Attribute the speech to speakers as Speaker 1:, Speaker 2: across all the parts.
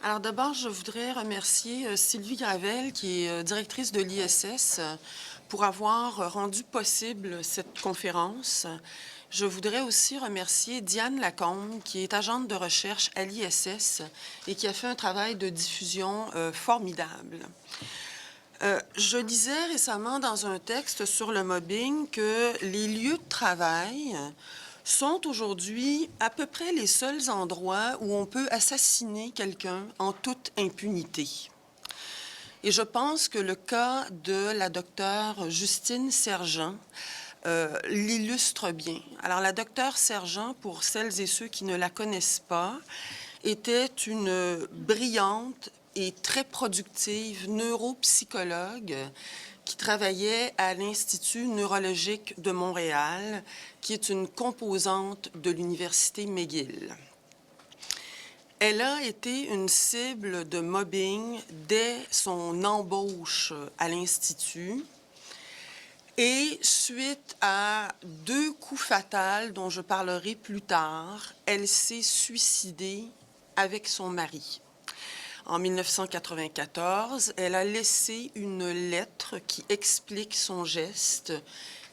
Speaker 1: Alors d'abord, je voudrais remercier Sylvie Gravel, qui est directrice de l'ISS, pour avoir rendu possible cette conférence. Je voudrais aussi remercier Diane Lacombe, qui est agente de recherche à l'ISS et qui a fait un travail de diffusion formidable. Je lisais récemment dans un texte sur le mobbing que les lieux de travail sont aujourd'hui à peu près les seuls endroits où on peut assassiner quelqu'un en toute impunité. Et je pense que le cas de la docteure Justine Sergent l'illustre bien. Alors, la docteure Sergent, pour celles et ceux qui ne la connaissent pas, était une brillante et très productive neuropsychologue qui travaillait à l'Institut neurologique de Montréal, qui est une composante de l'Université McGill. Elle a été une cible de mobbing dès son embauche à l'Institut. Et suite à 2 coups fatals dont je parlerai plus tard, elle s'est suicidée avec son mari. En 1994, elle a laissé une lettre qui explique son geste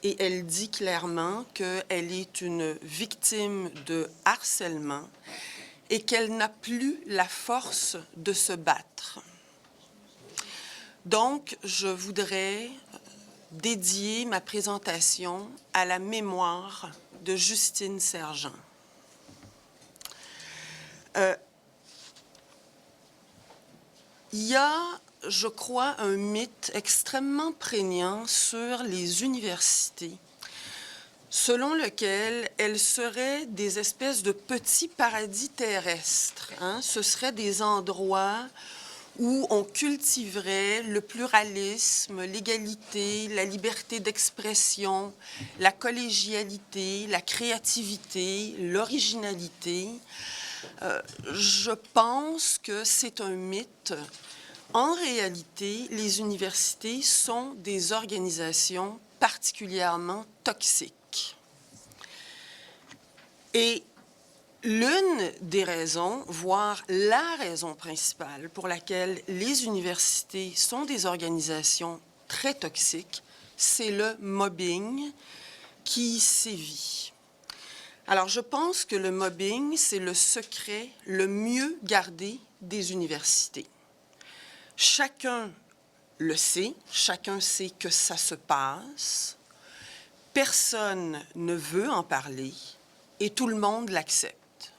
Speaker 1: et elle dit clairement qu'elle est une victime de harcèlement et qu'elle n'a plus la force de se battre. Donc, je voudrais dédier ma présentation à la mémoire de Justine Sergent. Il y a, je crois, un mythe extrêmement prégnant sur les universités, selon lequel elles seraient des espèces de petits paradis terrestres. Ce seraient des endroits où on cultiverait le pluralisme, l'égalité, la liberté d'expression, la collégialité, la créativité, l'originalité. Je pense que c'est un mythe. En réalité, les universités sont des organisations particulièrement toxiques. Et l'une des raisons, voire la raison principale pour laquelle les universités sont des organisations très toxiques, c'est le mobbing qui y sévit. Alors, je pense que le mobbing, c'est le secret le mieux gardé des universités. Chacun le sait, chacun sait que ça se passe, personne ne veut en parler et tout le monde l'accepte.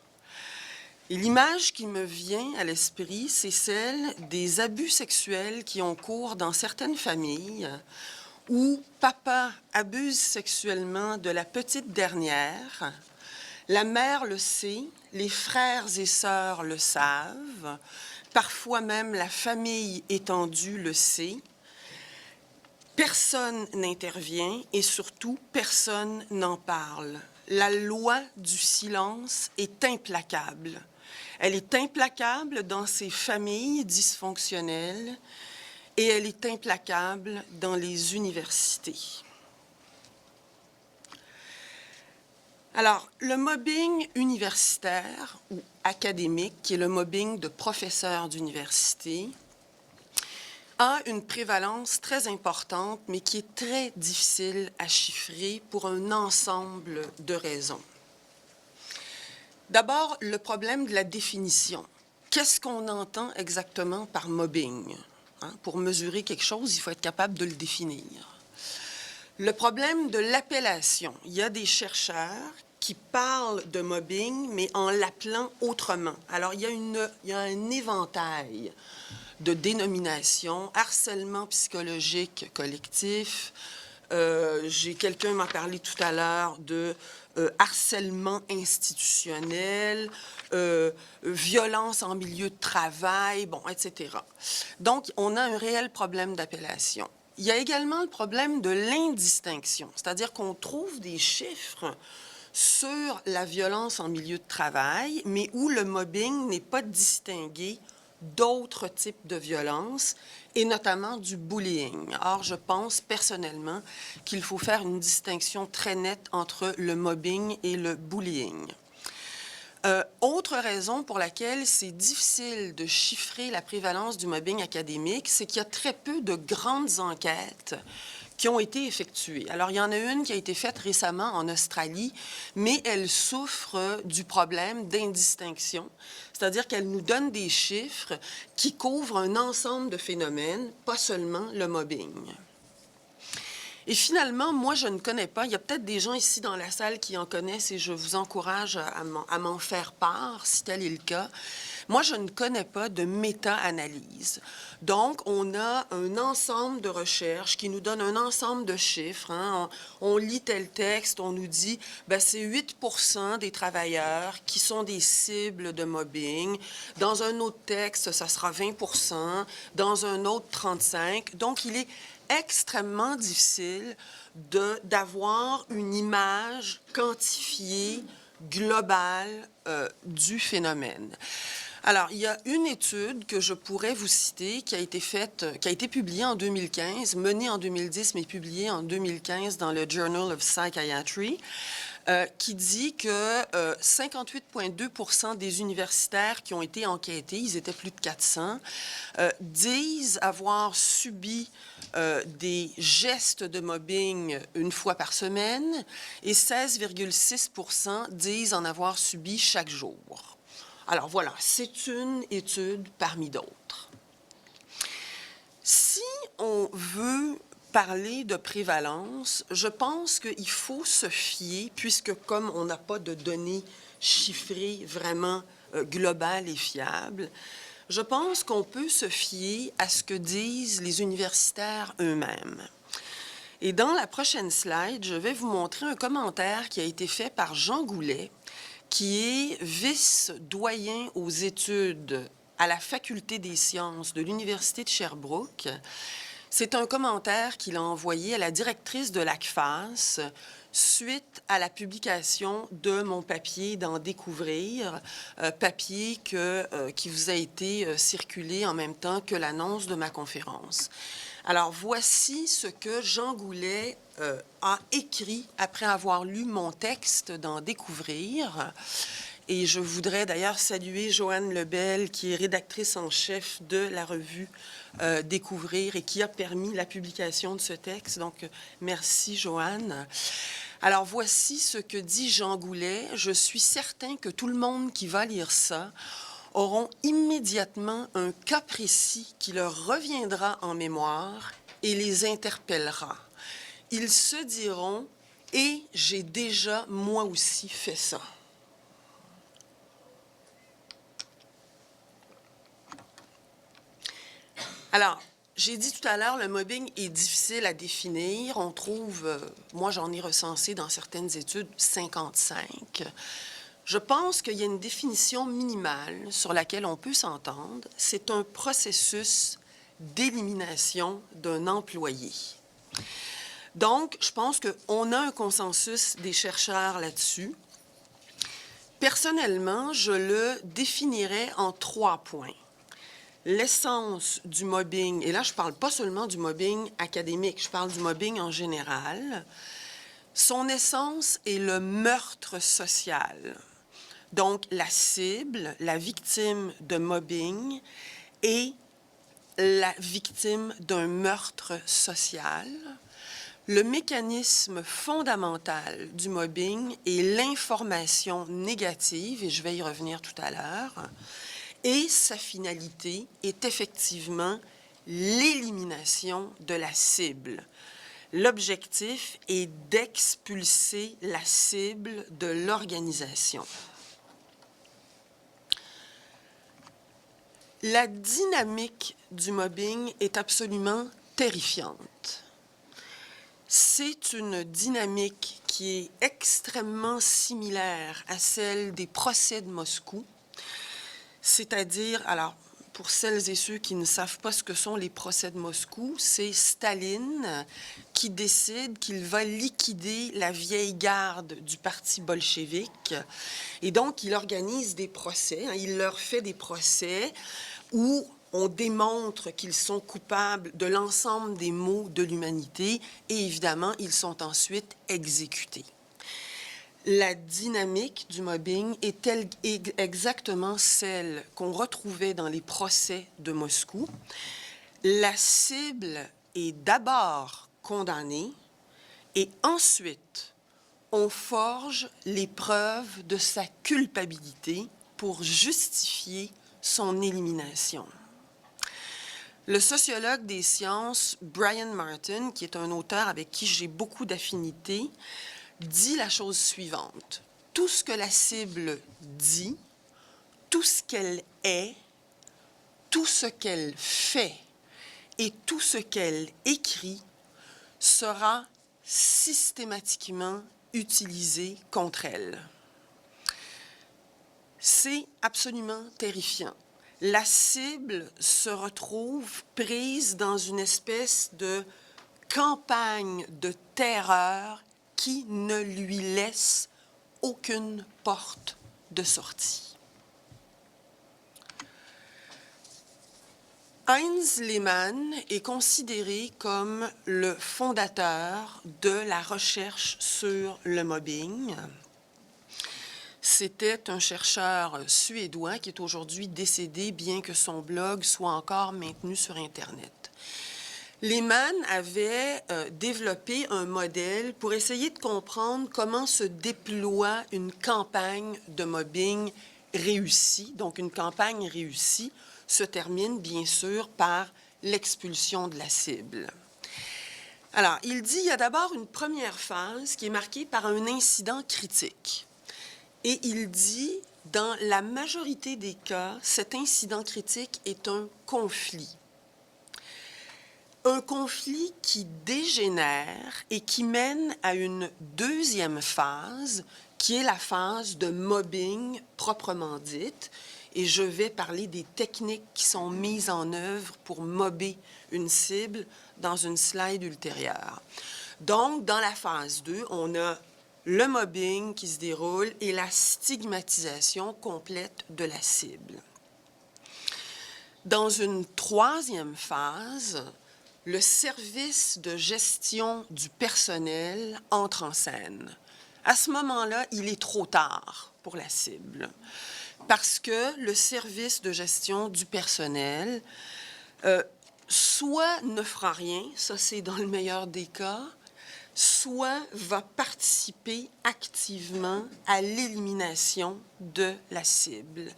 Speaker 1: Et l'image qui me vient à l'esprit, c'est celle des abus sexuels qui ont cours dans certaines familles où papa abuse sexuellement de la petite dernière, la mère le sait, les frères et sœurs le savent, parfois même la famille étendue le sait. Personne n'intervient et surtout, personne n'en parle. La loi du silence est implacable. Elle est implacable dans ces familles dysfonctionnelles et elle est implacable dans les universités. Alors, le mobbing universitaire ou académique, qui est le mobbing de professeurs d'université, a une prévalence très importante, mais qui est très difficile à chiffrer pour un ensemble de raisons. D'abord, le problème de la définition. Qu'est-ce qu'on entend exactement par mobbing? Pour mesurer quelque chose, il faut être capable de le définir. Le problème de l'appellation. Il y a des chercheurs qui parlent de mobbing, mais en l'appelant autrement. Alors, il y a un éventail de dénominations, harcèlement psychologique collectif. Quelqu'un m'a parlé tout à l'heure de harcèlement institutionnel, violence en milieu de travail, bon, etc. Donc, on a un réel problème d'appellation. Il y a également le problème de l'indistinction, c'est-à-dire qu'on trouve des chiffres sur la violence en milieu de travail, mais où le mobbing n'est pas distingué d'autres types de violences, et notamment du bullying. Or, je pense personnellement qu'il faut faire une distinction très nette entre le mobbing et le bullying. Autre raison pour laquelle c'est difficile de chiffrer la prévalence du mobbing académique, c'est qu'il y a très peu de grandes enquêtes qui ont été effectuées. Alors, il y en a une qui a été faite récemment en Australie, mais elle souffre du problème d'indistinction, c'est-à-dire qu'elle nous donne des chiffres qui couvrent un ensemble de phénomènes, pas seulement le mobbing. Et finalement, moi, je ne connais pas. Il y a peut-être des gens ici dans la salle qui en connaissent et je vous encourage à m'en faire part, si tel est le cas. Moi, je ne connais pas de méta-analyse. Donc, on a un ensemble de recherches qui nous donne un ensemble de chiffres. Hein. On lit tel texte, on nous dit, ben, c'est 8% des travailleurs qui sont des cibles de mobbing. Dans un autre texte, ça sera 20%. Dans un autre, 35%. Donc, il est extrêmement difficile d'avoir une image quantifiée, globale du phénomène. Alors, il y a une étude que je pourrais vous citer qui a été publiée en 2015, menée en 2010, mais publiée en 2015 dans le Journal of Psychiatry, qui dit que 58,2% des universitaires qui ont été enquêtés, ils étaient plus de 400, disent avoir subi des gestes de mobbing une fois par semaine et 16,6% disent en avoir subi chaque jour. Alors voilà, c'est une étude parmi d'autres. Si on veut parler de prévalence, je pense qu'il faut se fier, puisque comme on n'a pas de données chiffrées vraiment globales et fiables, je pense qu'on peut se fier à ce que disent les universitaires eux-mêmes. Et dans la prochaine slide, je vais vous montrer un commentaire qui a été fait par Jean Goulet, qui est vice-doyen aux études à la Faculté des sciences de l'Université de Sherbrooke. C'est un commentaire qu'il a envoyé à la directrice de l'ACFAS suite à la publication de mon papier d'en découvrir, papier qui vous a été circulé en même temps que l'annonce de ma conférence. Alors, voici ce que Jean Goulet a écrit après avoir lu mon texte d'en découvrir. Et je voudrais d'ailleurs saluer Joanne Lebel, qui est rédactrice en chef de la revue Découvrir et qui a permis la publication de ce texte. Donc, merci, Joanne. Alors, voici ce que dit Jean Goulet. Je suis certain que tout le monde qui va lire ça auront immédiatement un cas précis qui leur reviendra en mémoire et les interpellera. Ils se diront « Et j'ai déjà, moi aussi, fait ça ». Alors, j'ai dit tout à l'heure, le mobbing est difficile à définir. On trouve, moi j'en ai recensé dans certaines études, 55. Je pense qu'il y a une définition minimale sur laquelle on peut s'entendre. C'est un processus d'élimination d'un employé. Donc, je pense qu'on a un consensus des chercheurs là-dessus. Personnellement, je le définirais en 3 points. L'essence du mobbing, et là, je ne parle pas seulement du mobbing académique, je parle du mobbing en général. Son essence est le meurtre social. Donc, la cible, la victime de mobbing est la victime d'un meurtre social. Le mécanisme fondamental du mobbing est l'information négative, et je vais y revenir tout à l'heure. Et sa finalité est effectivement l'élimination de la cible. L'objectif est d'expulser la cible de l'organisation. La dynamique du mobbing est absolument terrifiante. C'est une dynamique qui est extrêmement similaire à celle des procès de Moscou. C'est-à-dire, alors, pour celles et ceux qui ne savent pas ce que sont les procès de Moscou, c'est Staline qui décide qu'il va liquider la vieille garde du parti bolchevique. Et donc, il organise des procès, hein, il leur fait des procès où on démontre qu'ils sont coupables de l'ensemble des maux de l'humanité et évidemment, ils sont ensuite exécutés. La dynamique du mobbing est exactement celle qu'on retrouvait dans les procès de Moscou. La cible est d'abord condamnée et ensuite, on forge les preuves de sa culpabilité pour justifier son élimination. Le sociologue des sciences Brian Martin, qui est un auteur avec qui j'ai beaucoup d'affinités, dit la chose suivante. Tout ce que la cible dit, tout ce qu'elle est, tout ce qu'elle fait et tout ce qu'elle écrit sera systématiquement utilisé contre elle. C'est absolument terrifiant. La cible se retrouve prise dans une espèce de campagne de terreur qui ne lui laisse aucune porte de sortie. Heinz Lehmann est considéré comme le fondateur de la recherche sur le mobbing. C'était un chercheur suédois qui est aujourd'hui décédé, bien que son blog soit encore maintenu sur Internet. Lehmann avait développé un modèle pour essayer de comprendre comment se déploie une campagne de mobbing réussie. Donc, une campagne réussie se termine, bien sûr, par l'expulsion de la cible. Alors, il dit qu'il y a d'abord une première phase qui est marquée par un incident critique. Et il dit, dans la majorité des cas, cet incident critique est un conflit. Un conflit qui dégénère et qui mène à une deuxième phase, qui est la phase de mobbing proprement dite. Et je vais parler des techniques qui sont mises en œuvre pour mobber une cible dans une slide ultérieure. Donc, dans la phase 2, on a le mobbing qui se déroule et la stigmatisation complète de la cible. Dans une troisième phase, le service de gestion du personnel entre en scène. À ce moment-là, il est trop tard pour la cible, parce que le service de gestion du personnel soit ne fera rien, ça c'est dans le meilleur des cas, soit va participer activement à l'élimination de la cible.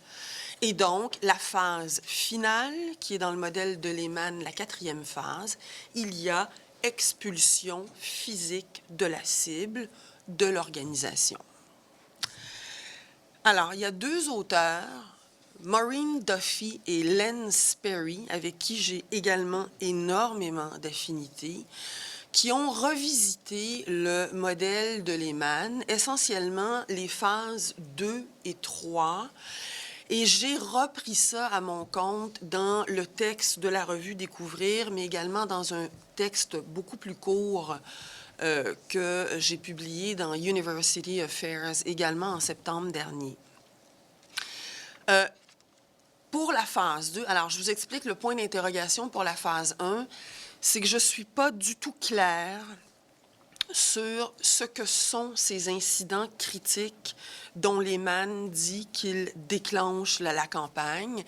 Speaker 1: Et donc, la phase finale, qui est dans le modèle de Lehmann, la quatrième phase, il y a expulsion physique de la cible, de l'organisation. Alors, il y a deux auteurs, Maureen Duffy et Len Sperry, avec qui j'ai également énormément d'affinités, qui ont revisité le modèle de Lehmann, essentiellement les phases 2 et 3, et j'ai repris ça à mon compte dans le texte de la revue Découvrir, mais également dans un texte beaucoup plus court que j'ai publié dans University Affairs, également en septembre dernier. Pour la phase 2, alors je vous explique le point d'interrogation pour la phase 1, c'est que je ne suis pas du tout claire sur ce que sont ces incidents critiques dont Lehmann dit qu'ils déclenchent la campagne.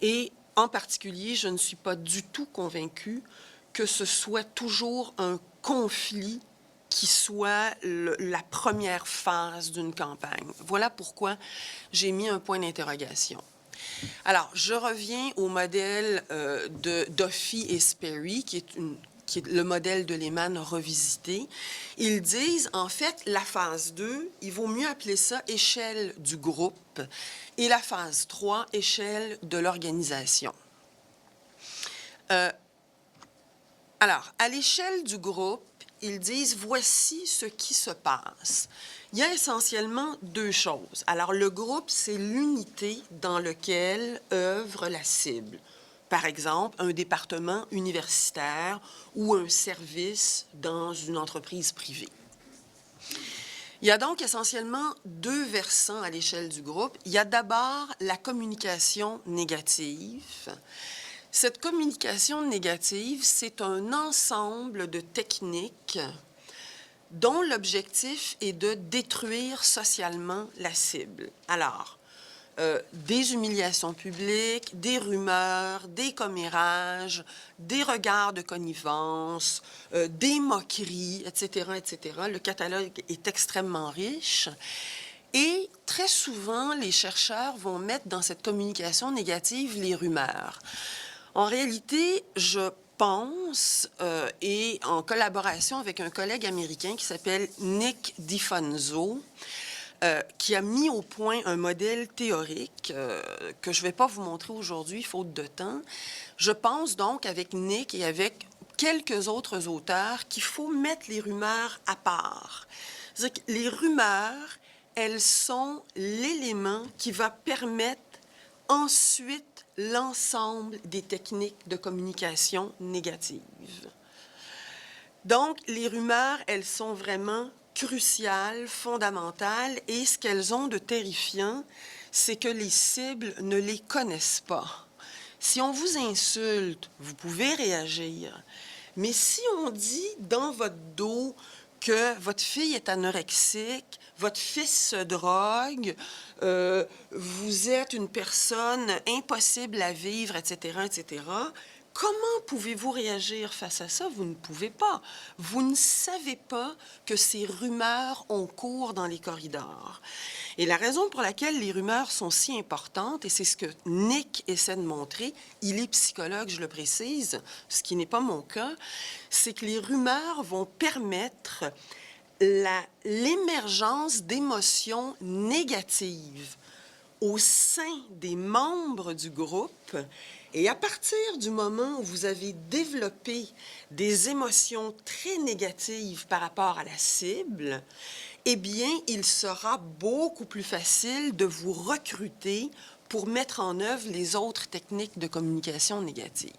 Speaker 1: Et en particulier, je ne suis pas du tout convaincue que ce soit toujours un conflit qui soit la première phase d'une campagne. Voilà pourquoi j'ai mis un point d'interrogation. Alors, je reviens au modèle de Duffy et Sperry, qui est le modèle de Lehmann revisité. Ils disent, en fait, la phase 2, il vaut mieux appeler ça échelle du groupe, et la phase 3, échelle de l'organisation. Alors, à l'échelle du groupe, ils disent, voici ce qui se passe. Il y a essentiellement deux choses. Alors, le groupe, c'est l'unité dans laquelle œuvre la cible. Par exemple, un département universitaire ou un service dans une entreprise privée. Il y a donc essentiellement deux versants à l'échelle du groupe. Il y a d'abord la communication négative. Cette communication négative, c'est un ensemble de techniques dont l'objectif est de détruire socialement la cible. Alors, des humiliations publiques, des rumeurs, des commérages, des regards de connivence, des moqueries, etc., etc. Le catalogue est extrêmement riche. Et très souvent, les chercheurs vont mettre dans cette communication négative les rumeurs. En réalité, je pense, et en collaboration avec un collègue américain qui s'appelle Nick DiFonso, qui a mis au point un modèle théorique que je ne vais pas vous montrer aujourd'hui, faute de temps. Je pense donc, avec Nick et avec quelques autres auteurs, qu'il faut mettre les rumeurs à part. C'est-à-dire que les rumeurs, elles sont l'élément qui va permettre ensuite l'ensemble des techniques de communication négative. Donc, les rumeurs, elles sont vraiment cruciales, fondamentales, et ce qu'elles ont de terrifiant, c'est que les cibles ne les connaissent pas. Si on vous insulte, vous pouvez réagir, mais si on dit dans votre dos que votre fille est anorexique, votre fils se drogue, vous êtes une personne impossible à vivre, etc., etc., comment pouvez-vous réagir face à ça? Vous ne pouvez pas. Vous ne savez pas que ces rumeurs ont cours dans les corridors. Et la raison pour laquelle les rumeurs sont si importantes, et c'est ce que Nick essaie de montrer, il est psychologue, je le précise, ce qui n'est pas mon cas, c'est que les rumeurs vont permettre l'émergence d'émotions négatives au sein des membres du groupe. Et à partir du moment où vous avez développé des émotions très négatives par rapport à la cible, eh bien, il sera beaucoup plus facile de vous recruter pour mettre en œuvre les autres techniques de communication négative.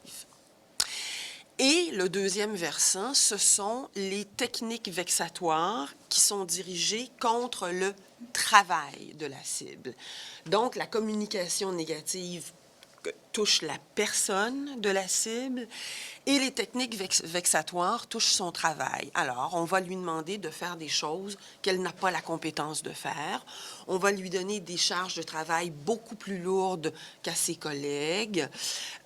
Speaker 1: Et le deuxième versant, ce sont les techniques vexatoires qui sont dirigées contre le travail de la cible. Donc, la communication négative touche la personne de la cible et les techniques vexatoires touchent son travail. Alors, on va lui demander de faire des choses qu'elle n'a pas la compétence de faire. On va lui donner des charges de travail beaucoup plus lourdes qu'à ses collègues.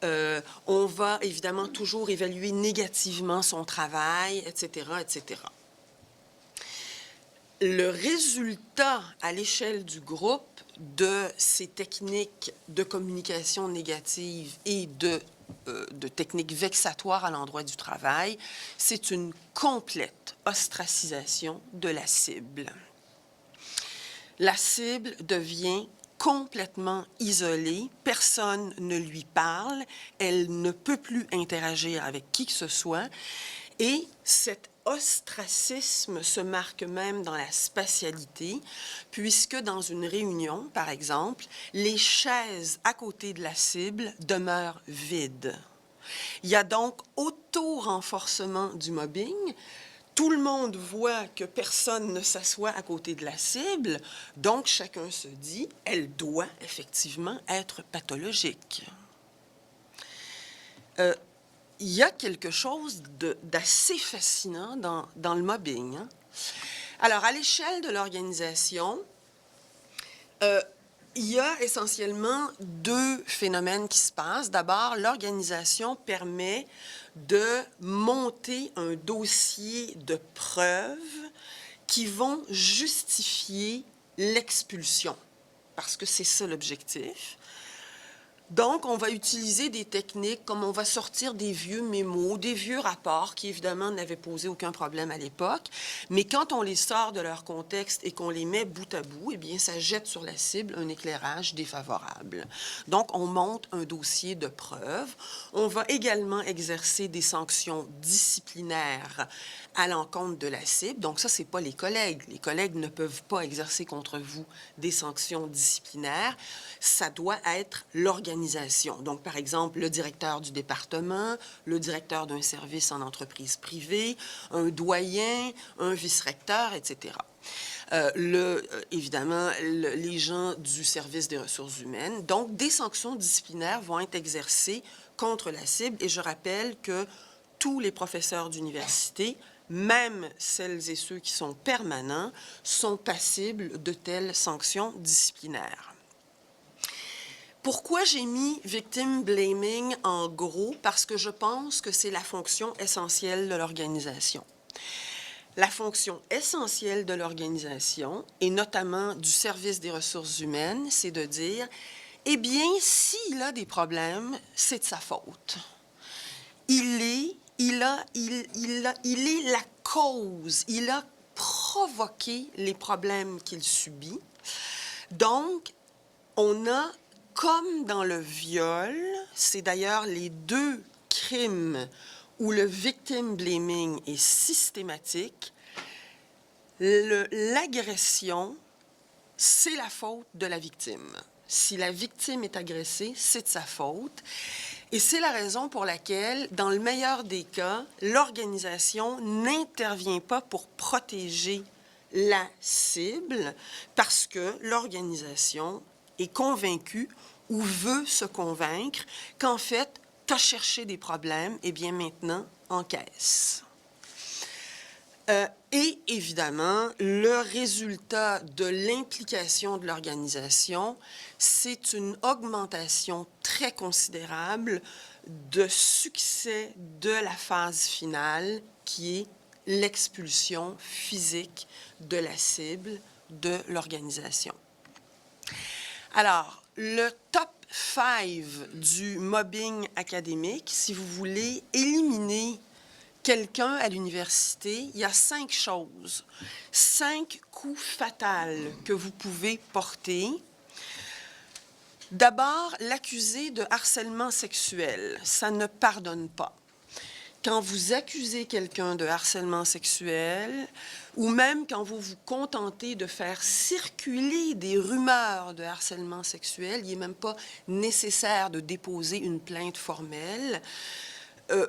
Speaker 1: On va évidemment toujours évaluer négativement son travail, etc., etc. Le résultat à l'échelle du groupe de ces techniques de communication négative et de techniques vexatoires à l'endroit du travail, c'est une complète ostracisation de la cible. La cible devient complètement isolée, personne ne lui parle, elle ne peut plus interagir avec qui que ce soit, et cet ostracisme se marque même dans la spatialité, puisque dans une réunion, par exemple, les chaises à côté de la cible demeurent vides. Il y a donc auto-renforcement du mobbing. Tout le monde voit que personne ne s'assoit à côté de la cible, donc chacun se dit, elle doit effectivement être pathologique. Il y a quelque chose d'assez fascinant dans le mobbing. Hein? Alors, à l'échelle de l'organisation, il y a essentiellement deux phénomènes qui se passent. D'abord, l'organisation permet de monter un dossier de preuves qui vont justifier l'expulsion, parce que c'est ça l'objectif. Donc, on va utiliser des techniques comme on va sortir des vieux mémos, des vieux rapports qui, évidemment, n'avaient posé aucun problème à l'époque. Mais quand on les sort de leur contexte et qu'on les met bout à bout, eh bien, ça jette sur la cible un éclairage défavorable. Donc, on monte un dossier de preuves. On va également exercer des sanctions disciplinaires à l'encontre de la cible. Donc, ça, c'est pas les collègues. Les collègues ne peuvent pas exercer contre vous des sanctions disciplinaires. Ça doit être l'organisation. Donc, par exemple, le directeur du département, le directeur d'un service en entreprise privée, un doyen, un vice-recteur, etc. Évidemment, les gens du service des ressources humaines. Donc, des sanctions disciplinaires vont être exercées contre la cible. Et je rappelle que tous les professeurs d'université, même celles et ceux qui sont permanents, sont passibles de telles sanctions disciplinaires. Pourquoi j'ai mis victim blaming en gros? Parce que je pense que c'est la fonction essentielle de l'organisation. La fonction essentielle de l'organisation, et notamment du service des ressources humaines, c'est de dire, eh bien, s'il a des problèmes, c'est de sa faute. Il est la cause, il a provoqué les problèmes qu'il subit. Donc, on a, comme dans le viol, c'est d'ailleurs les deux crimes où le victim blaming est systématique, l'agression, c'est la faute de la victime. Si la victime est agressée, c'est de sa faute. Et c'est la raison pour laquelle, dans le meilleur des cas, l'organisation n'intervient pas pour protéger la cible parce que l'organisation est convaincue ou veut se convaincre qu'en fait, tu as cherché des problèmes, et bien maintenant, encaisse. Et évidemment, le résultat de l'implication de l'organisation, c'est une augmentation très considérable de succès de la phase finale qui est l'expulsion physique de la cible de l'organisation. Alors, le top 5 du mobbing académique, si vous voulez éliminer quelqu'un à l'université, il y a 5 choses, 5 coups fatals que vous pouvez porter. D'abord, l'accusé de harcèlement sexuel, ça ne pardonne pas. Quand vous accusez quelqu'un de harcèlement sexuel, ou même quand vous vous contentez de faire circuler des rumeurs de harcèlement sexuel, il n'est même pas nécessaire de déposer une plainte formelle.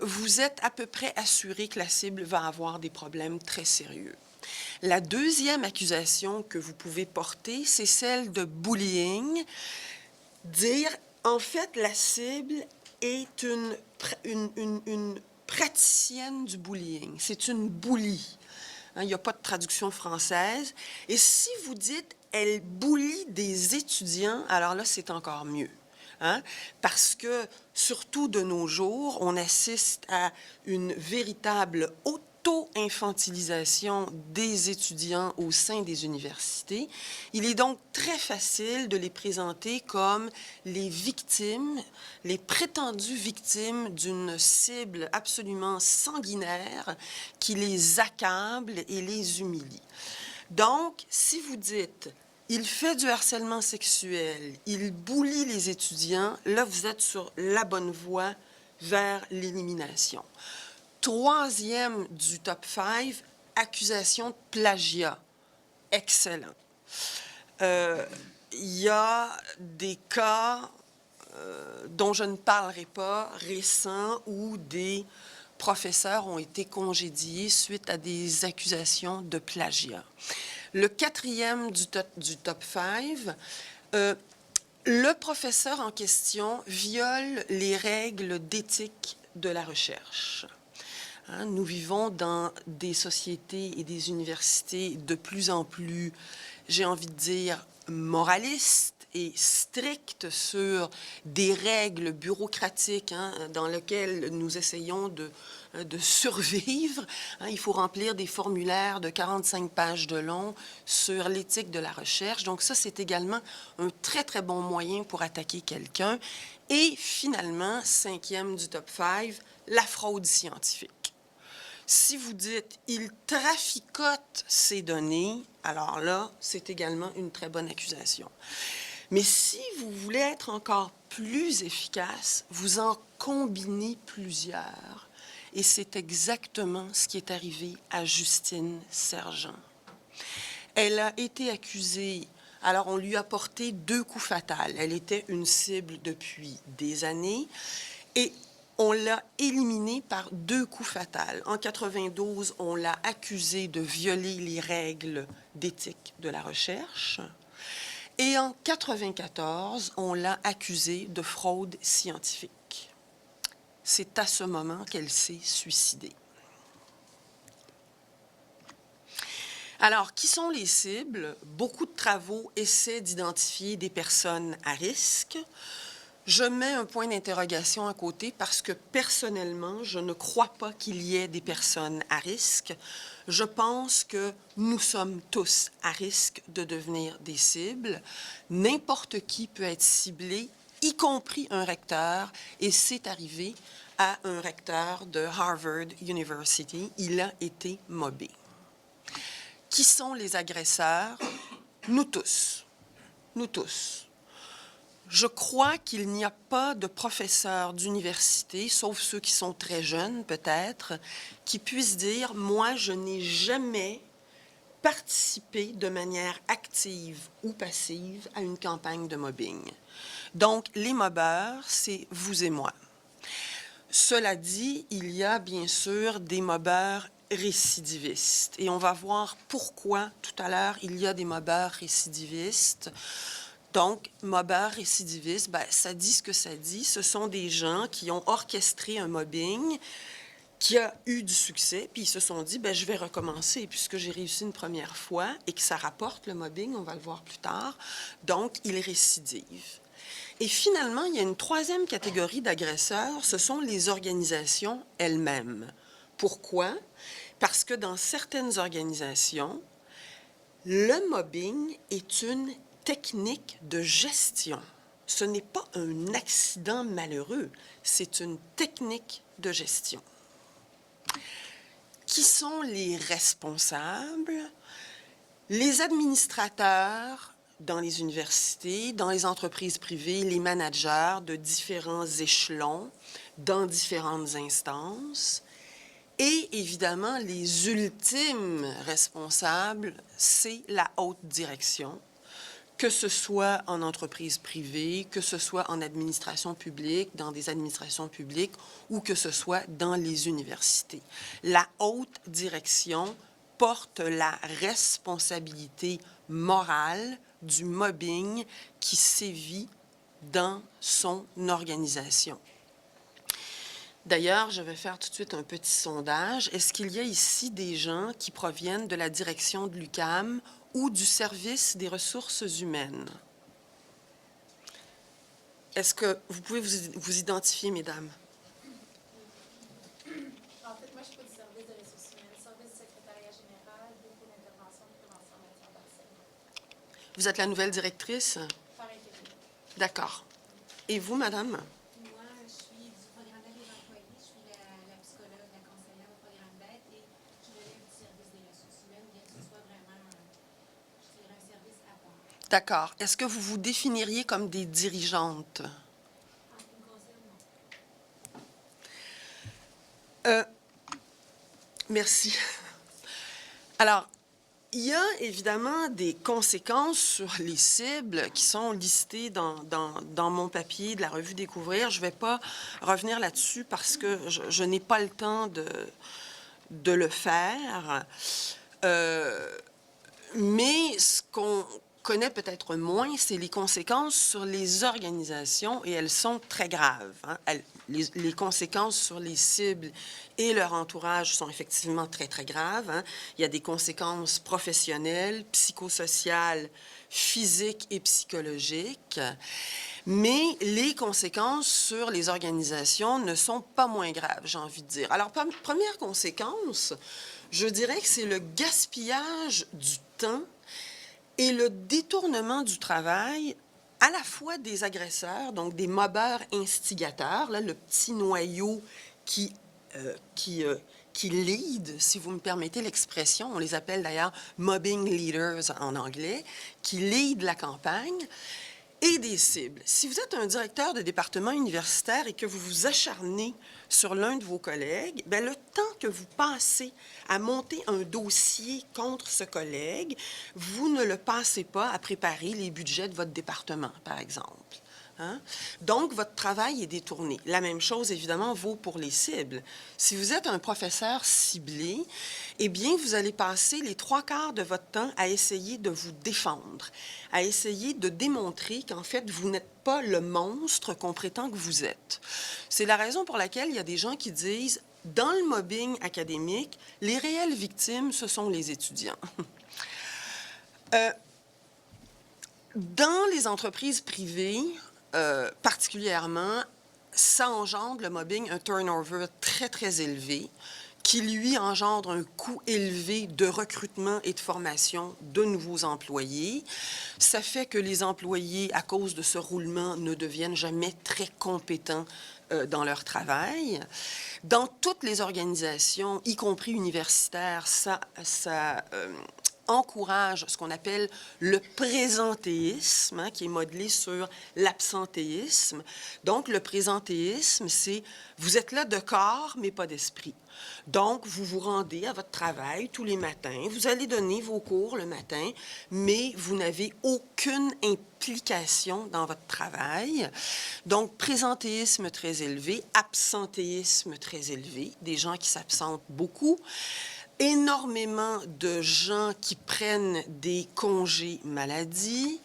Speaker 1: Vous êtes à peu près assuré que la cible va avoir des problèmes très sérieux. La deuxième accusation que vous pouvez porter, c'est celle de bullying. Dire, en fait, la cible est une praticienne du bullying. C'est une bully. Hein, il n'y a pas de traduction française. Et si vous dites, elle bully des étudiants, alors là, c'est encore mieux. Hein? Parce que, surtout de nos jours, on assiste à une véritable auto-infantilisation des étudiants au sein des universités. Il est donc très facile de les présenter comme les victimes, les prétendues victimes d'une cible absolument sanguinaire qui les accable et les humilie. Donc, si vous dites il fait du harcèlement sexuel, il bully les étudiants, là, vous êtes sur la bonne voie vers l'élimination. Troisième du top 5, accusation de plagiat. Excellent. Il y a des cas dont je ne parlerai pas, récents, où des professeurs ont été congédiés suite à des accusations de plagiat. Le quatrième du top 5, le professeur en question viole les règles d'éthique de la recherche. Hein, nous vivons dans des sociétés et des universités de plus en plus, j'ai envie de dire, moralistes et strictes sur des règles bureaucratiques hein, dans lesquelles nous essayons de survivre. Hein, il faut remplir des formulaires de 45 pages de long sur l'éthique de la recherche. Donc ça, c'est également un très, très bon moyen pour attaquer quelqu'un. Et finalement, cinquième du top 5, la fraude scientifique. Si vous dites « il traficote ces données », alors là, c'est également une très bonne accusation. Mais si vous voulez être encore plus efficace, vous en combinez plusieurs. Et c'est exactement ce qui est arrivé à Justine Sergent. Elle a été accusée, alors on lui a porté 2 coups fatals. Elle était une cible depuis des années et on l'a éliminée par 2 coups fatals. En 92, on l'a accusée de violer les règles d'éthique de la recherche. Et en 94, on l'a accusée de fraude scientifique. C'est à ce moment qu'elle s'est suicidée. Alors, qui sont les cibles? Beaucoup de travaux essaient d'identifier des personnes à risque. Je mets un point d'interrogation à côté parce que personnellement, je ne crois pas qu'il y ait des personnes à risque. Je pense que nous sommes tous à risque de devenir des cibles. N'importe qui peut être ciblé, y compris un recteur, et c'est arrivé à un recteur de Harvard University. Il a été mobé. Qui sont les agresseurs? Nous tous. Nous tous. Je crois qu'il n'y a pas de professeur d'université, sauf ceux qui sont très jeunes peut-être, qui puissent dire « moi, je n'ai jamais participé de manière active ou passive à une campagne de mobbing ». Donc, les mobbeurs, c'est vous et moi. Cela dit, il y a bien sûr des mobbeurs récidivistes. Et on va voir pourquoi tout à l'heure il y a des mobbeurs récidivistes. Donc, mobbeurs récidivistes, ben, ça dit ce que ça dit. Ce sont des gens qui ont orchestré un mobbing qui a eu du succès, puis ils se sont dit, ben, je vais recommencer, puisque j'ai réussi une première fois et que ça rapporte le mobbing, on va le voir plus tard. Donc, ils récidivent. Et finalement, il y a une troisième catégorie d'agresseurs, ce sont les organisations elles-mêmes. Pourquoi? Parce que dans certaines organisations, le mobbing est une technique de gestion. Ce n'est pas un accident malheureux, c'est une technique de gestion. Qui sont les responsables? Les administrateurs dans les universités, dans les entreprises privées, les managers de différents échelons, dans différentes instances. Et évidemment, les ultimes responsables, c'est la haute direction, que ce soit en entreprise privée, que ce soit en administration publique, dans des administrations publiques, ou que ce soit dans les universités. La haute direction porte la responsabilité morale du mobbing qui sévit dans son organisation. D'ailleurs, je vais faire tout de suite un petit sondage. Est-ce qu'il y a ici des gens qui proviennent de la direction de l'UQAM ou du service des ressources humaines? Est-ce que vous pouvez vous identifier, mesdames?
Speaker 2: En fait, moi, je suis pas du service des ressources humaines, service du secrétariat général, beaucoup d'intervention de prévention en matière d'harcèlement.
Speaker 1: Vous êtes la nouvelle directrice?
Speaker 2: Par intérim.
Speaker 1: D'accord. Et vous, madame?
Speaker 3: Moi, je suis du programme d'aide des employés, je suis la psychologue, la conseillère au programme d'aide et je relève du service des ressources humaines, bien que ce soit vraiment, je dirais, un service à part.
Speaker 1: D'accord. Est-ce que vous vous définiriez comme des dirigeantes?
Speaker 3: En ce qui me concerne, non.
Speaker 1: Merci. Alors, il y a évidemment des conséquences sur les cibles qui sont listées dans mon papier de la revue Découvrir. Je ne vais pas revenir là-dessus parce que je n'ai pas le temps de le faire. Mais ce qu'on connaît peut-être moins, c'est les conséquences sur les organisations, et elles sont très graves. Hein. Les conséquences sur les cibles et leur entourage sont effectivement très, très graves. Hein. Il y a des conséquences professionnelles, psychosociales, physiques et psychologiques. Mais les conséquences sur les organisations ne sont pas moins graves, j'ai envie de dire. Alors, première conséquence, je dirais que c'est le gaspillage du temps et le détournement du travail à la fois des agresseurs, donc des mobbeurs instigateurs, là, le petit noyau qui lead, si vous me permettez l'expression, on les appelle d'ailleurs mobbing leaders en anglais, qui lead la campagne, et des cibles. Si vous êtes un directeur de département universitaire et que vous vous acharnez sur l'un de vos collègues, bien, le temps que vous passez à monter un dossier contre ce collègue, vous ne le passez pas à préparer les budgets de votre département, par exemple. Hein? Donc, votre travail est détourné. La même chose, évidemment, vaut pour les cibles. Si vous êtes un professeur ciblé, eh bien, vous allez passer les 3/4 de votre temps à essayer de vous défendre, à essayer de démontrer qu'en fait, vous n'êtes pas le monstre qu'on prétend que vous êtes. C'est la raison pour laquelle il y a des gens qui disent, dans le mobbing académique, les réelles victimes, ce sont les étudiants. Dans les entreprises privées, particulièrement, ça engendre le mobbing un turnover très, très élevé qui, lui, engendre un coût élevé de recrutement et de formation de nouveaux employés. Ça fait que les employés, à cause de ce roulement, ne deviennent jamais très compétents dans leur travail. Dans toutes les organisations, y compris universitaires, ça encourage ce qu'on appelle le présentéisme, hein, qui est modelé sur l'absentéisme. Donc, le présentéisme, c'est vous êtes là de corps, mais pas d'esprit. Donc, vous vous rendez à votre travail tous les matins, vous allez donner vos cours le matin, mais vous n'avez aucune implication dans votre travail. Donc, présentéisme très élevé, absentéisme très élevé, des gens qui s'absentent beaucoup. Énormément de gens qui prennent des congés maladie.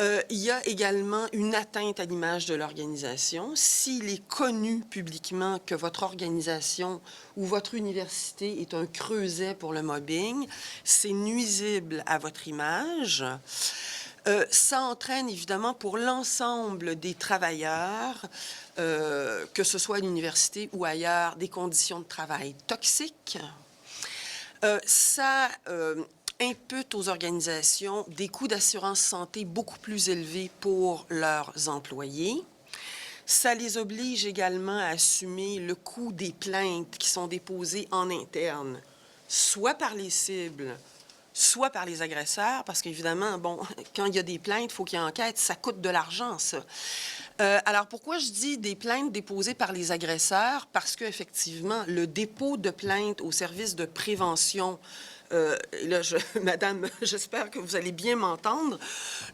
Speaker 1: Il y a également une atteinte à l'image de l'organisation. S'il est connu publiquement que votre organisation ou votre université est un creuset pour le mobbing, c'est nuisible à votre image. Ça entraîne évidemment pour l'ensemble des travailleurs, que ce soit à l'université ou ailleurs, des conditions de travail toxiques. Ça impute aux organisations des coûts d'assurance santé beaucoup plus élevés pour leurs employés. Ça les oblige également à assumer le coût des plaintes qui sont déposées en interne, soit par les cibles, soit par les agresseurs, parce qu'évidemment, bon, quand il y a des plaintes, il faut qu'il y ait enquête, ça coûte de l'argent, ça. Alors, pourquoi je dis des plaintes déposées par les agresseurs? Parce qu'effectivement, le dépôt de plainte au service de prévention, et là, madame, j'espère que vous allez bien m'entendre,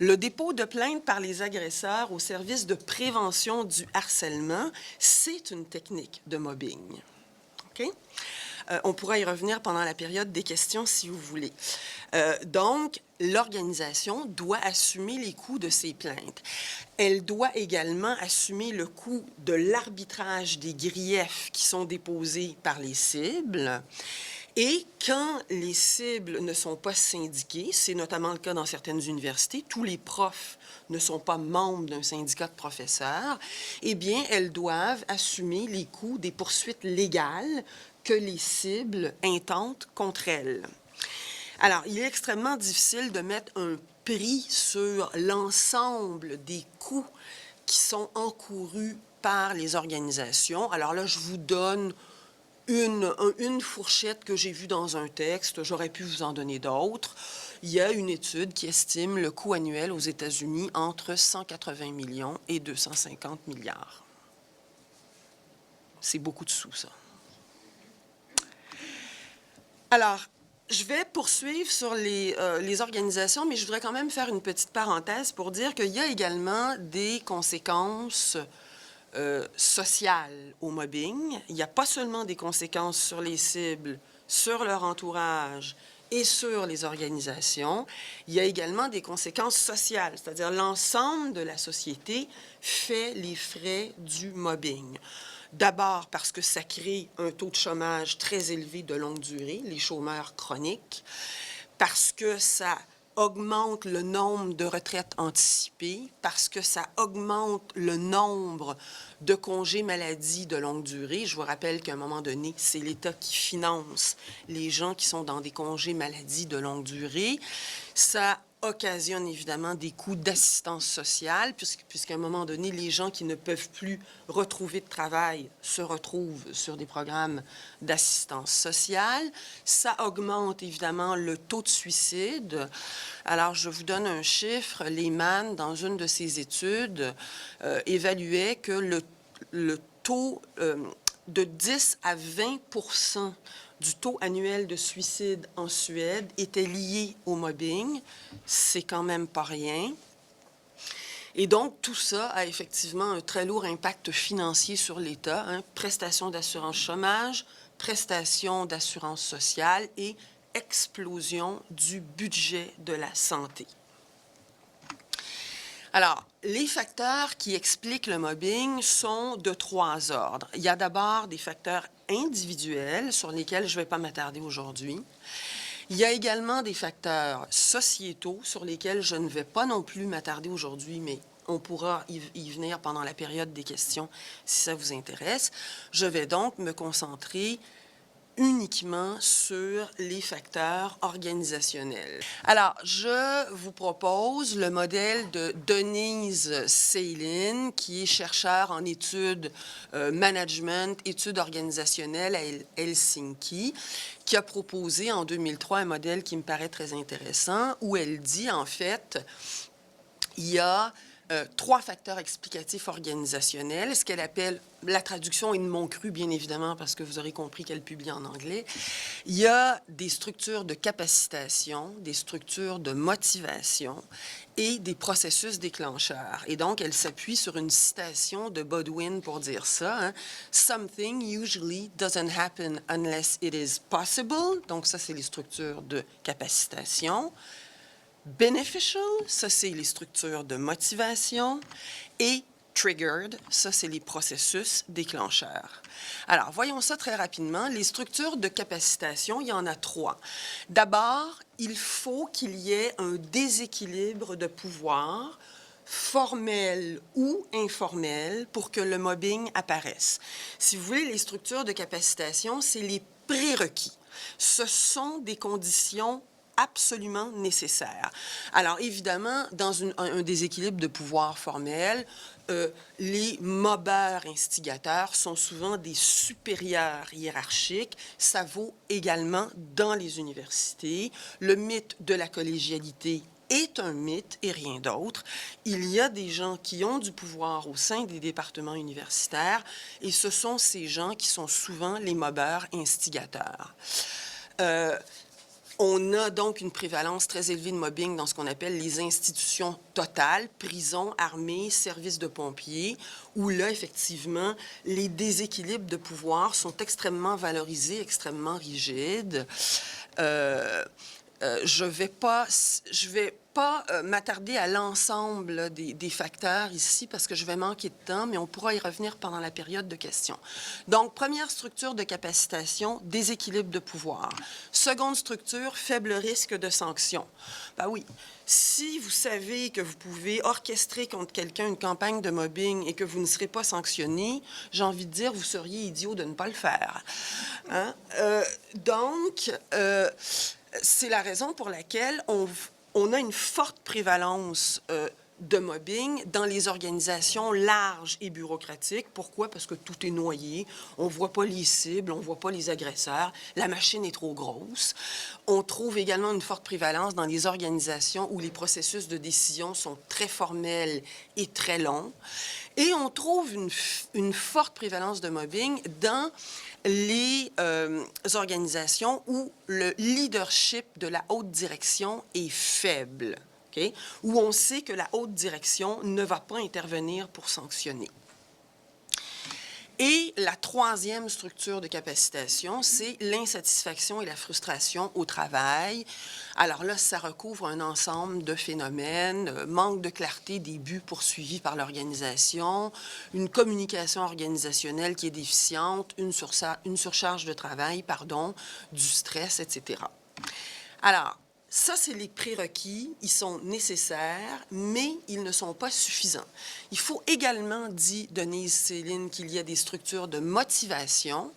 Speaker 1: le dépôt de plainte par les agresseurs au service de prévention du harcèlement, c'est une technique de mobbing. OK? On pourra y revenir pendant la période des questions si vous voulez. Donc, l'organisation doit assumer les coûts de ces plaintes. Elle doit également assumer le coût de l'arbitrage des griefs qui sont déposés par les cibles. Et quand les cibles ne sont pas syndiquées, c'est notamment le cas dans certaines universités, tous les profs ne sont pas membres d'un syndicat de professeurs, eh bien, elles doivent assumer les coûts des poursuites légales que les cibles intentent contre elles. Alors, il est extrêmement difficile de mettre un prix sur l'ensemble des coûts qui sont encourus par les organisations. Alors là, je vous donne une fourchette que j'ai vue dans un texte. J'aurais pu vous en donner d'autres. Il y a une étude qui estime le coût annuel aux États-Unis entre 180 millions et 250 milliards. C'est beaucoup de sous, ça. Alors, je vais poursuivre sur les organisations, mais je voudrais quand même faire une petite parenthèse pour dire qu'il y a également des conséquences sociales au mobbing. Il n'y a pas seulement des conséquences sur les cibles, sur leur entourage et sur les organisations. Il y a également des conséquences sociales, c'est-à-dire l'ensemble de la société fait les frais du mobbing. D'abord parce que ça crée un taux de chômage très élevé de longue durée, les chômeurs chroniques, parce que ça augmente le nombre de retraites anticipées, parce que ça augmente le nombre de congés maladie de longue durée. Je vous rappelle qu'à un moment donné, c'est l'État qui finance les gens qui sont dans des congés maladie de longue durée. Ça occasionne évidemment des coûts d'assistance sociale, puisqu'à un moment donné, les gens qui ne peuvent plus retrouver de travail se retrouvent sur des programmes d'assistance sociale. Ça augmente évidemment le taux de suicide. Alors, je vous donne un chiffre. Lehman, dans une de ses études, évaluait que le taux de 10 à 20 du taux annuel de suicide en Suède était lié au mobbing. C'est quand même pas rien. Et donc, tout ça a effectivement un très lourd impact financier sur l'État, hein, prestations d'assurance chômage, prestations d'assurance sociale et explosion du budget de la santé. Alors, les facteurs qui expliquent le mobbing sont de 3 ordres. Il y a d'abord des facteurs individuels sur lesquels je ne vais pas m'attarder aujourd'hui. Il y a également des facteurs sociétaux sur lesquels je ne vais pas non plus m'attarder aujourd'hui, mais on pourra y venir pendant la période des questions si ça vous intéresse. Je vais donc me concentrer uniquement sur les facteurs organisationnels. Alors, je vous propose le modèle de Denise Seilin, qui est chercheur en études management, études organisationnelles à Helsinki, qui a proposé en 2003 un modèle qui me paraît très intéressant, où elle dit, en fait, il y a 3 facteurs explicatifs organisationnels, ce qu'elle appelle, la traduction est de mon cru, bien évidemment, parce que vous aurez compris qu'elle publie en anglais. Il y a des structures de capacitation, des structures de motivation et des processus déclencheurs. Et donc, elle s'appuie sur une citation de Bodwin pour dire ça. Hein. « Something usually doesn't happen unless it is possible ». Donc, ça, c'est les structures de capacitation. Beneficial, ça, c'est les structures de motivation. Et triggered, ça, c'est les processus déclencheurs. Alors, voyons ça très rapidement. Les structures de capacitation, il y en a 3. D'abord, il faut qu'il y ait un déséquilibre de pouvoir, formel ou informel, pour que le mobbing apparaisse. Si vous voulez, les structures de capacitation, c'est les prérequis. Ce sont des conditions absolument nécessaire. Alors, évidemment, dans un déséquilibre de pouvoir formel, les mobbeurs instigateurs sont souvent des supérieurs hiérarchiques. Ça vaut également dans les universités. Le mythe de la collégialité est un mythe et rien d'autre. Il y a des gens qui ont du pouvoir au sein des départements universitaires et ce sont ces gens qui sont souvent les mobbeurs instigateurs. On a donc une prévalence très élevée de mobbing dans ce qu'on appelle les institutions totales, prison, armée, services de pompiers, où là, effectivement, les déséquilibres de pouvoir sont extrêmement valorisés, extrêmement rigides. Je vais pas m'attarder à l'ensemble des facteurs ici parce que je vais manquer de temps, mais on pourra y revenir pendant la période de questions. Donc, première structure de capacitation, déséquilibre de pouvoir. Seconde structure, faible risque de sanction. Ben oui, si vous savez que vous pouvez orchestrer contre quelqu'un une campagne de mobbing et que vous ne serez pas sanctionné, j'ai envie de dire, vous seriez idiot de ne pas le faire. Hein? C'est la raison pour laquelle on a une forte prévalence de mobbing dans les organisations larges et bureaucratiques. Pourquoi? Parce que tout est noyé. On ne voit pas les cibles, on ne voit pas les agresseurs. La machine est trop grosse. On trouve également une forte prévalence dans les organisations où les processus de décision sont très formels et très longs. Et on trouve une forte prévalence de mobbing dans les organisations où le leadership de la haute direction est faible, okay? Où on sait que la haute direction ne va pas intervenir pour sanctionner. Et la troisième structure de capacitation, c'est l'insatisfaction et la frustration au travail. Alors là, ça recouvre un ensemble de phénomènes, manque de clarté des buts poursuivis par l'organisation, une communication organisationnelle qui est déficiente, une surcharge de travail, du stress, etc. Alors, ça, c'est les prérequis. Ils sont nécessaires, mais ils ne sont pas suffisants. Il faut également, dit Denise Seilin, qu'il y a des structures de motivation.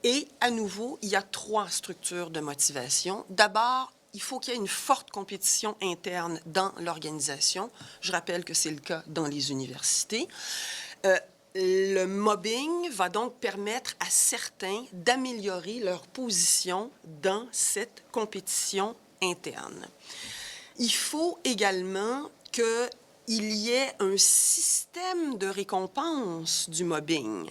Speaker 1: Et à nouveau, il y a 3 structures de motivation. D'abord, il faut qu'il y ait une forte compétition interne dans l'organisation. Je rappelle que c'est le cas dans les universités. Le mobbing va donc permettre à certains d'améliorer leur position dans cette compétition interne. Il faut également qu'il y ait un système de récompense du mobbing.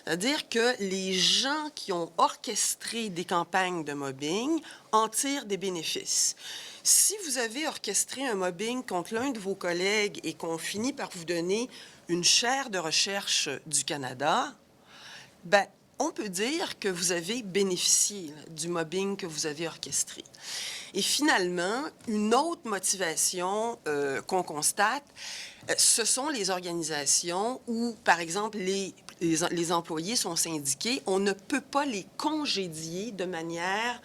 Speaker 1: C'est-à-dire que les gens qui ont orchestré des campagnes de mobbing en tirent des bénéfices. Si vous avez orchestré un mobbing contre l'un de vos collègues et qu'on finit par vous donner une chaire de recherche du Canada, bien, on peut dire que vous avez bénéficié du mobbing que vous avez orchestré. Et finalement, une autre motivation qu'on constate, ce sont les organisations où, par exemple, les employés sont syndiqués. On ne peut pas les congédier de manière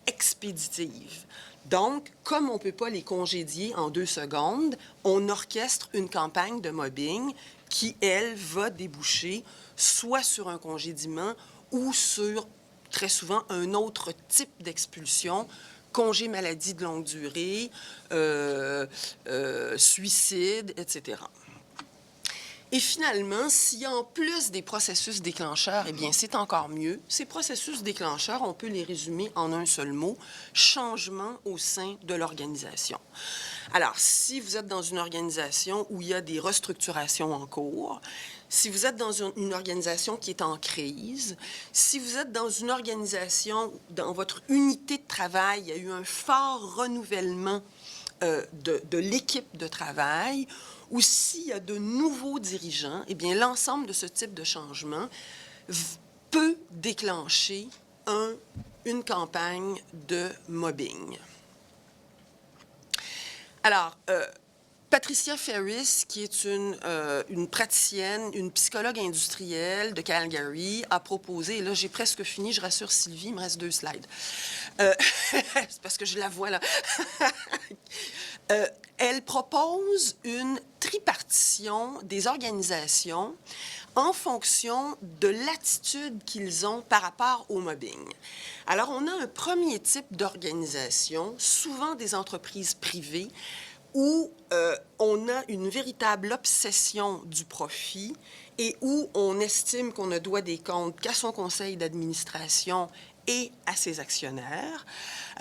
Speaker 1: expéditive. Donc, comme on ne peut pas les congédier en 2 secondes, on orchestre une campagne de mobbing qui, elle, va déboucher soit sur un congédiement ou sur, très souvent, un autre type d'expulsion, congé maladie de longue durée, suicide, etc. Et finalement, s'il y a en plus des processus déclencheurs, eh bien, c'est encore mieux. Ces processus déclencheurs, on peut les résumer en un seul mot, changement au sein de l'organisation. Alors, si vous êtes dans une organisation où il y a des restructurations en cours, si vous êtes dans une organisation qui est en crise, si vous êtes dans une organisation, dans votre unité de travail, il y a eu un fort renouvellement de l'équipe de travail, ou s'il y a de nouveaux dirigeants, eh bien, l'ensemble de ce type de changement peut déclencher une campagne de mobbing. Alors, Patricia Ferris, qui est une praticienne, une psychologue industrielle de Calgary, a proposé, et là j'ai presque fini, je rassure Sylvie, il me reste 2 slides. C'est parce que je la vois là. Elle propose une tripartition des organisations en fonction de l'attitude qu'ils ont par rapport au mobbing. Alors, on a un premier type d'organisation, souvent des entreprises privées, où on a une véritable obsession du profit et où on estime qu'on ne doit des comptes qu'à son conseil d'administration et à ses actionnaires.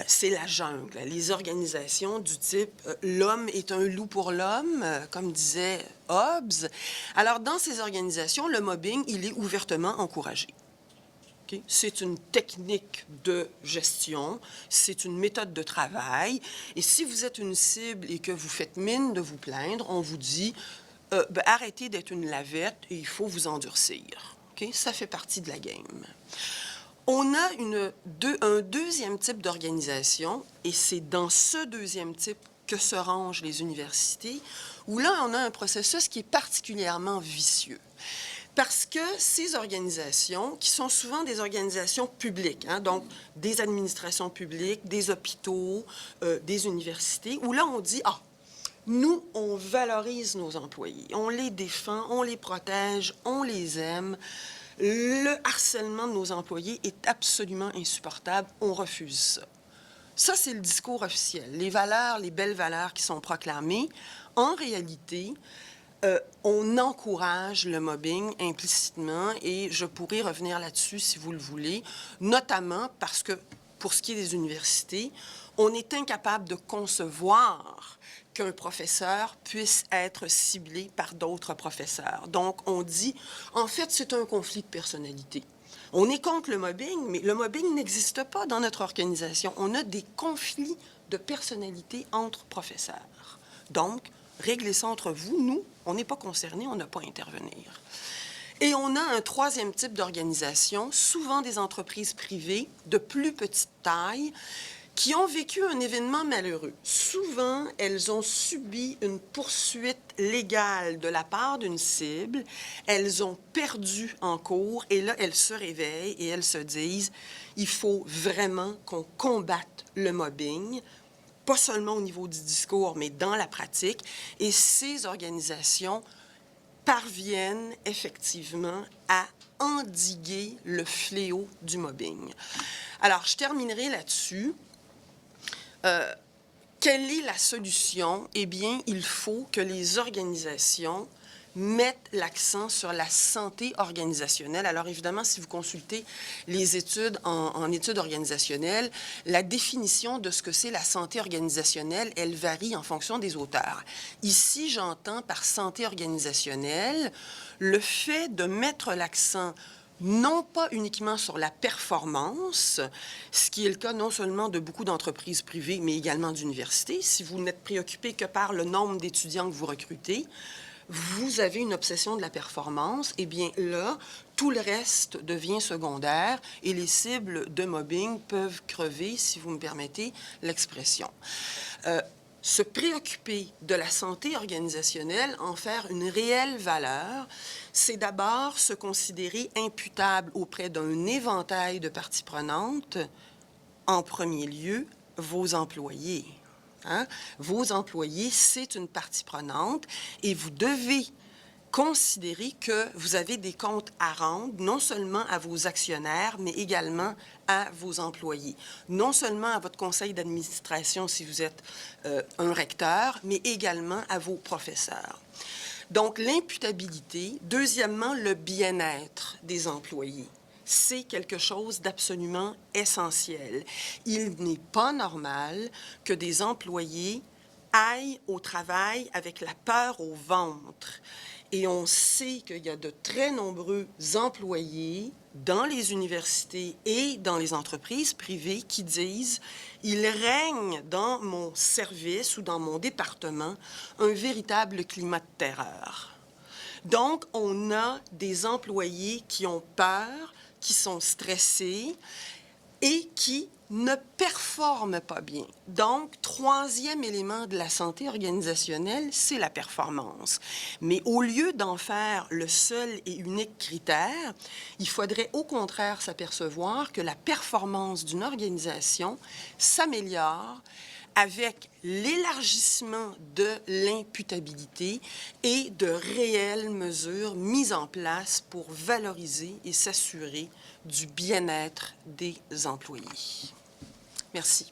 Speaker 1: C'est la jungle. Les organisations du type « l'homme est un loup pour l'homme », comme disait Hobbes. Alors, dans ces organisations, le mobbing, il est ouvertement encouragé. Okay? C'est une technique de gestion, c'est une méthode de travail. Et si vous êtes une cible et que vous faites mine de vous plaindre, on vous dit arrêtez d'être une lavette et il faut vous endurcir. Okay? Ça fait partie de la game. On a un deuxième type d'organisation, et c'est dans ce deuxième type que se rangent les universités, où là, on a un processus qui est particulièrement vicieux. Parce que ces organisations, qui sont souvent des organisations publiques, hein, donc des administrations publiques, des hôpitaux, des universités, où là, on dit, ah, nous, on valorise nos employés, on les défend, on les protège, on les aime. Le harcèlement de nos employés est absolument insupportable. On refuse ça. Ça, c'est le discours officiel. Les valeurs, les belles valeurs qui sont proclamées. En réalité, on encourage le mobbing implicitement et je pourrais revenir là-dessus si vous le voulez, notamment parce que, pour ce qui est des universités, on est incapable de concevoir qu'un professeur puisse être ciblé par d'autres professeurs. Donc, on dit, en fait, c'est un conflit de personnalité. On est contre le mobbing, mais le mobbing n'existe pas dans notre organisation. On a des conflits de personnalité entre professeurs. Donc, réglez ça entre vous. Nous, on n'est pas concernés, on n'a pas à intervenir. Et on a un troisième type d'organisation, souvent des entreprises privées de plus petite taille, qui ont vécu un événement malheureux. Souvent, elles ont subi une poursuite légale de la part d'une cible. Elles ont perdu en cours et là, elles se réveillent et elles se disent « il faut vraiment qu'on combatte le mobbing », pas seulement au niveau du discours, mais dans la pratique. Et ces organisations parviennent effectivement à endiguer le fléau du mobbing. Alors, je terminerai là-dessus. Quelle est la solution? Eh bien, il faut que les organisations mettent l'accent sur la santé organisationnelle. Alors, évidemment, si vous consultez les études en études organisationnelles, la définition de ce que c'est la santé organisationnelle, elle varie en fonction des auteurs. Ici, j'entends par santé organisationnelle le fait de mettre l'accent non pas uniquement sur la performance, ce qui est le cas non seulement de beaucoup d'entreprises privées, mais également d'universités. Si vous n'êtes préoccupé que par le nombre d'étudiants que vous recrutez, vous avez une obsession de la performance, eh bien là, tout le reste devient secondaire et les cibles de mobbing peuvent crever, si vous me permettez l'expression. Se préoccuper de la santé organisationnelle, en faire une réelle valeur, c'est d'abord se considérer imputable auprès d'un éventail de parties prenantes en premier lieu vos employés. Hein? Vos employés, c'est une partie prenante et vous devez considérer que vous avez des comptes à rendre, non seulement à vos actionnaires, mais également à vos employés. Non seulement à votre conseil d'administration si vous êtes un recteur, mais également à vos professeurs. Donc, l'imputabilité. Deuxièmement, le bien-être des employés. C'est quelque chose d'absolument essentiel. Il n'est pas normal que des employés aillent au travail avec la peur au ventre. Et on sait qu'il y a de très nombreux employés dans les universités et dans les entreprises privées qui disent « Il règne dans mon service ou dans mon département un véritable climat de terreur ». Donc, on a des employés qui ont peur, qui sont stressés et qui ne performent pas bien. Donc, troisième élément de la santé organisationnelle, c'est la performance. Mais au lieu d'en faire le seul et unique critère, il faudrait au contraire s'apercevoir que la performance d'une organisation s'améliore avec l'élargissement de l'imputabilité et de réelles mesures mises en place pour valoriser et s'assurer du bien-être des employés. Merci.